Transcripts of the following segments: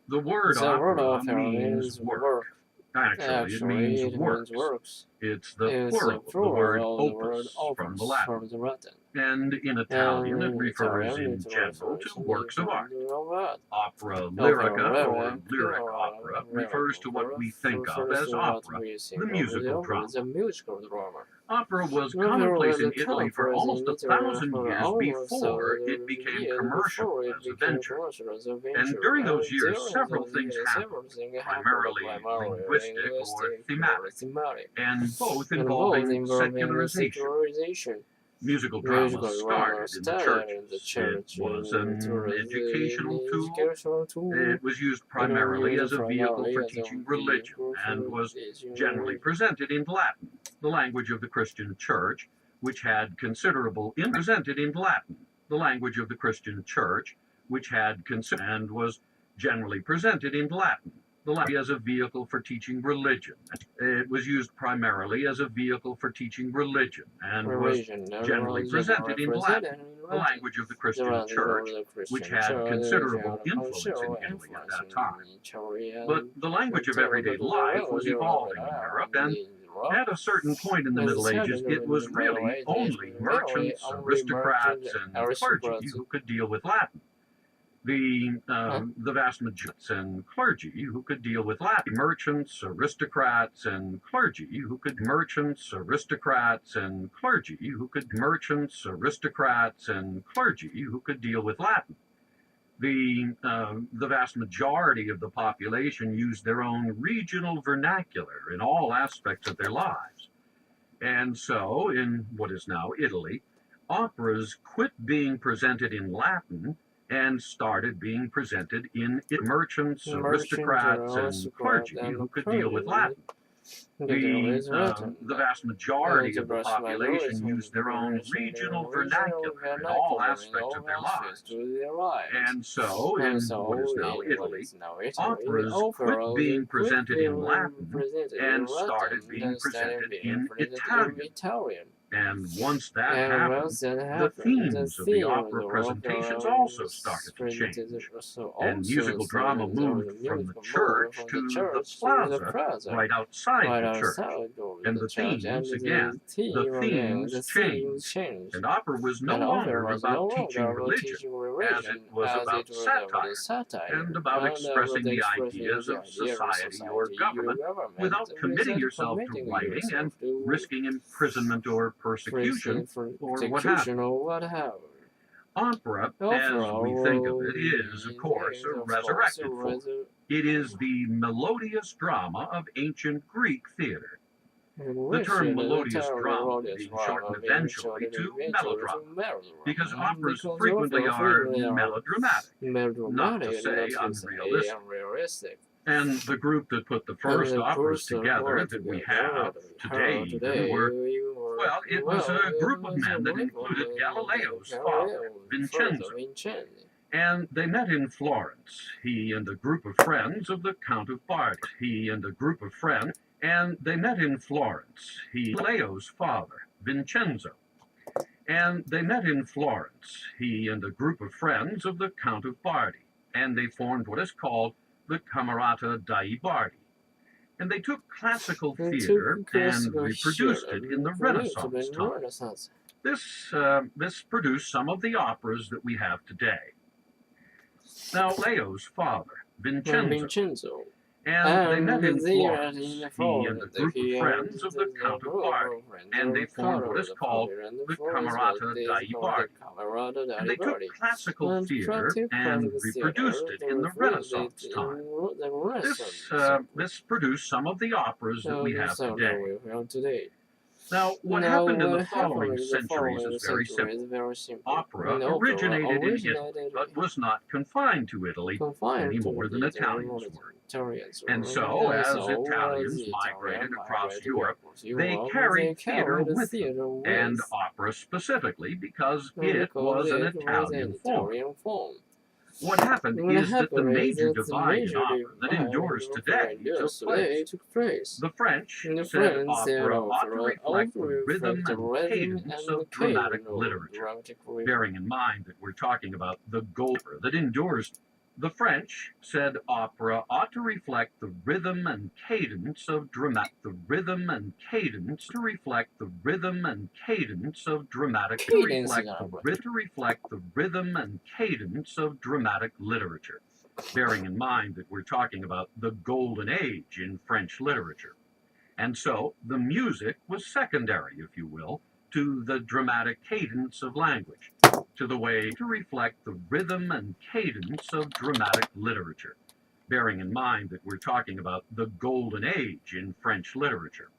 The word opera means work. Actually, it means works. It's the plural of the word opus from the Latin. And in Italian, it refers in general to works of art. Opera lyrica, or lyric opera, refers to what we think of as opera, the musical drama. Opera was commonplace in Italy for almost 1,000 years before it became commercial as a venture. And during those years, several things happened, primarily linguistic or thematic, and both involving secularization. Musical drama started in the churches. It was an educational tool. It was used primarily as a vehicle for teaching religion and was generally presented in Latin, the language of the Christian church, which had considerable presented in Latin, the language of the Christian church, which had and was generally presented in Latin, the language as a vehicle for teaching religion. It was used primarily as a vehicle for teaching religion and was generally presented in Latin, the language of the Christian church, which had considerable influence in Italy at that time. But the language of everyday life was evolving in Europe, and at a certain point in the Middle Ages, it was really only merchants, aristocrats, and clergy who could deal with Latin. The vast majority and clergy who could deal with Latin. Merchants, aristocrats, and clergy who could merchants, aristocrats, and clergy who could merchants, aristocrats, and clergy who could deal with Latin. The vast majority of the population used their own regional vernacular in all aspects of their lives. And so, in what is now Italy, operas quit being presented in Latin and started being presented in merchants, aristocrats, and clergy who could deal with Latin. The vast majority of the population used their own regional vernacular in all aspects of their lives. And so, in what is now Italy, operas quit being presented in Latin and started being presented in Italian. And once that happened, the themes of the opera presentations also started to change. And musical drama moved from the church to the plaza right outside the church. And the themes, again, the themes changed. And opera was no longer about teaching religion, as it was about satire and about expressing the ideas of society or government without committing yourself to writing and risking imprisonment or persecution or what have you. Opera, as we think of it, is, of course, a resurrected form. It is the melodious drama of ancient Greek theater. The term melodious drama being shortened eventually to melodrama, because operas frequently are melodramatic, not to say unrealistic. And the group that put the first operas together that we have today even were, well, it was a group of men that included Galileo's father, Vincenzo. And they met in Florence, he and a group of friends of the Count of Bardi. And they met in Florence, Galileo's father, Vincenzo. And they met in Florence, he and a group of friends of the Count of Bardi. And they formed what is called the Camerata dei Bardi. And they took classical theater and reproduced it in the Renaissance time. This produced some of the operas that we have today. Now, Leo's father, Vincenzo, and they met in Florence, he and a group of friends of the Count of Bardi, and they formed what is called the Camerata dei Bardi. And they took classical theater and reproduced it in the Renaissance time. This produced some of the operas that we have today. Now, what happened in the following centuries is very simple. Opera originated in Italy, but was not confined to Italy any more than Italians were. And so, as Italians migrated across Europe, they carried theater with them, and opera specifically, because it was an Italian form. What happened is that the major divide in opera that endures today took place. The French said opera ought to reflect the rhythm and cadence of dramatic literature, bearing in mind that we're talking about the gold opera that endures The French said opera ought to reflect the rhythm and cadence of dramatic literature, bearing in mind that we're talking about the golden age in French literature. And so the music was secondary, if you will, to the dramatic cadence of language, to the way to reflect the rhythm and cadence of dramatic literature, bearing in mind that we're talking about the golden age in French literature.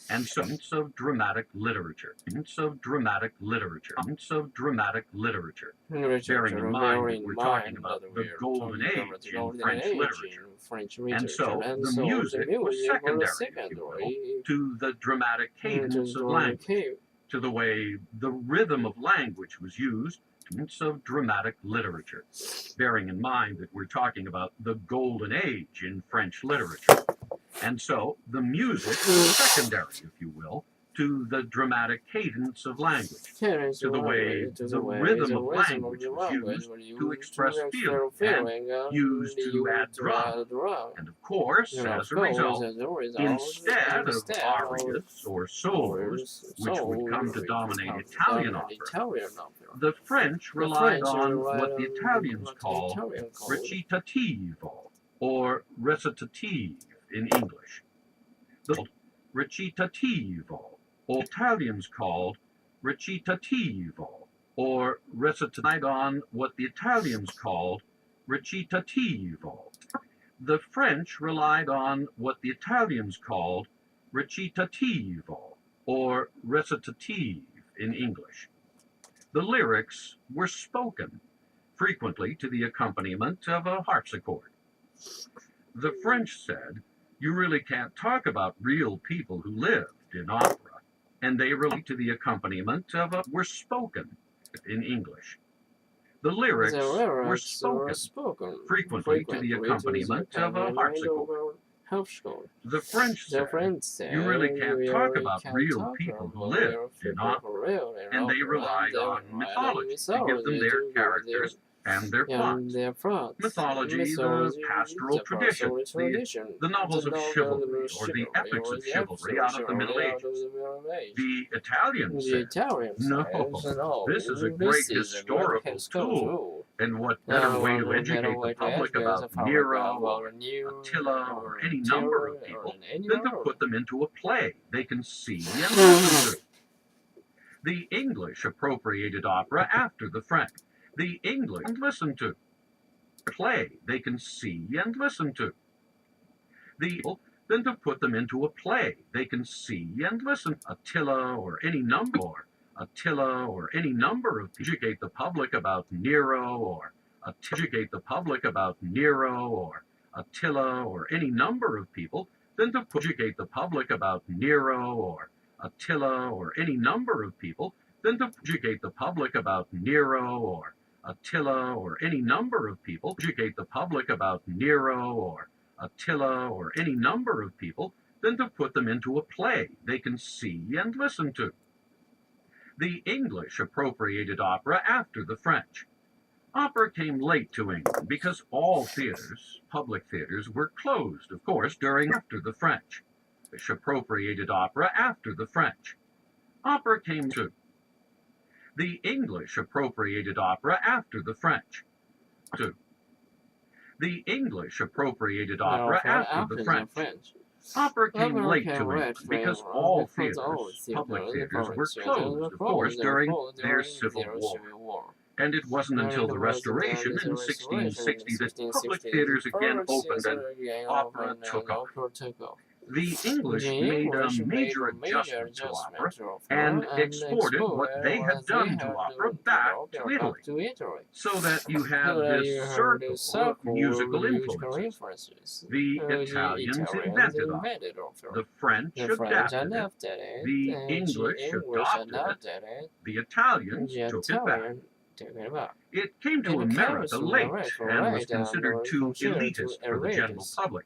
And so of dramatic literature, bearing in mind that we're talking about the golden age in French literature. And so the music was secondary, if you will, to the dramatic cadence of language, to the way the rhythm of language was used, of dramatic literature, bearing in mind that we're talking about the golden age in French literature. And so the music was secondary, if you will, to the dramatic cadence of language, to the way the rhythm of language was used to express feeling and used to add drama. And of course, as a result, instead of arias or solos, which would come to dominate Italian opera, the French relied on what the Italians call recitativo, or recitative in English. The recitativo, or Italians called recitativo, or recitativo, on what the Italians called recitativo. The French relied on what the Italians called recitativo, or recitative in English. The lyrics were spoken, frequently to the accompaniment of a harpsichord. The French said, "You really can't talk about real people who lived in opera," and they relate to the accompaniment of a were spoken in English. The lyrics were spoken, frequently to the accompaniment of a harpsichord. The French said, "You really can't talk about real people who lived in opera," and they relied on mythology to give them their characters and their plots. Mythology, the pastoral tradition, the novels of chivalry, or the epics of chivalry out of the Middle Ages. The Italians said, "No, this is a great historical tool, and what better way to educate the public about Nero, or Attila, or any number of people than to put them into a play they can see and listen to." The English appropriated opera after the French. The English listen to play they can see and listen to. Then to put them into a play they can see and listen. Attila or any number of people. Educate the public about Nero, or educate the public about Nero, or Attila, or any number of people. Then to educate the public about Nero, or Attila, or any number of people. Then to educate the public about Nero, or Attila, or any number of people. Educate the public about Nero, or Attila, or any number of people, than to put them into a play they can see and listen to. The English appropriated opera after the French. Opera came late to England because all theaters, public theaters, were closed, of course, after the French. The English appropriated opera after the French. Opera came to. The English appropriated opera after the French. The English appropriated opera after the French. Opera came late to England because all theaters, public theaters, were closed, of course, during their Civil War. And it wasn't until the Restoration in 1660 that public theaters again opened and opera took off. The English made a major adjustment to opera and exported what they had done to opera back to Italy, so that you have this circle of musical influences. The Italians invented opera, the French adapted it, the English adopted it, the Italians took it back. It came to America late and was considered too elitist for the general public.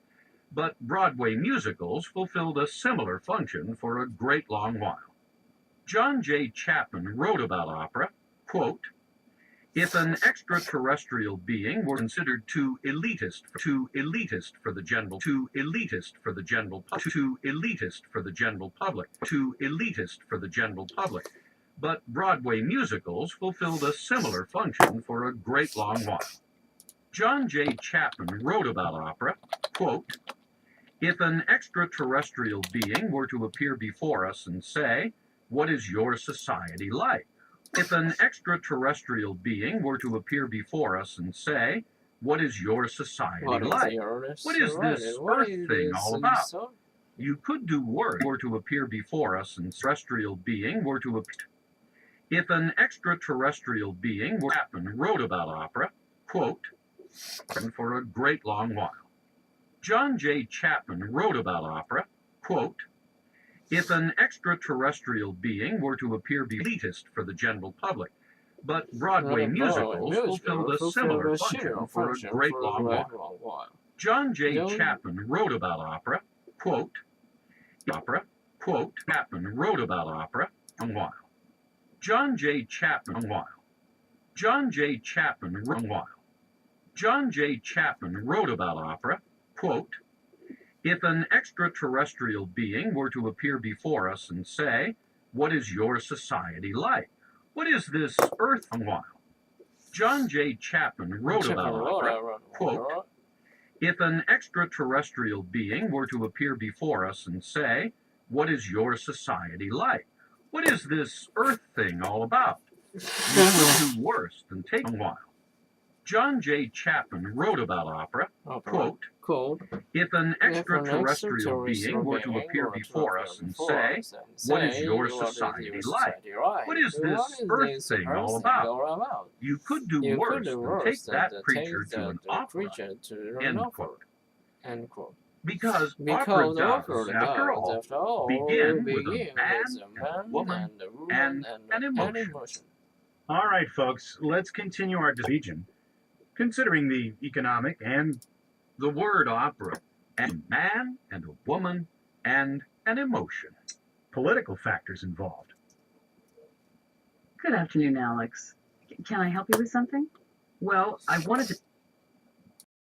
But Broadway musicals fulfilled a similar function for a great long while. John J. Chapman wrote about opera, quote, If an extraterrestrial being were considered too elitist for the general public, but Broadway musicals fulfilled a similar function for a great long while. John J. Chapman wrote about opera, quote, "If an extraterrestrial being were to appear before us and say, 'What is your society like?' If an extraterrestrial being were to appear before us and say, 'What is your society like? What is this Earth thing all about?' You could do worse. Were to appear before us and terrestrial being were to appear. If an extraterrestrial being were Chapman wrote about opera, quote, for a great long while. John J. Chapman wrote about opera, quote, "If an extraterrestrial being were to appear elitist for the general public, but Broadway musicals fulfilled a similar function for a great long while." John J. Chapman wrote about opera, quote, Chapman wrote about opera a while. John J. Chapman while. John J. Chapman while. John J. Chapman wrote about opera, quote, "If an extraterrestrial being were to appear before us and say, 'What is your society like? What is this Earth?' a while." John J. Chapman wrote about opera, quote, "If an extraterrestrial being were to appear before us and say, 'What is your society like? What is this Earth thing all about?' You could do worse than take a while." John J. Chapman wrote about opera, quote, "If an extraterrestrial being were to appear before us and say, 'What is your society like? What is this Earth thing all about?' You could do worse than take that creature to an opera." End quote. Because opera does, after all, begin with a man and a woman and an emotion. All right, folks, let's continue our discussion. Considering the economic and the word opera, a man and a woman and an emotion. Political factors involved. Good afternoon, Alex. Can I help you with something? Well, I wanted to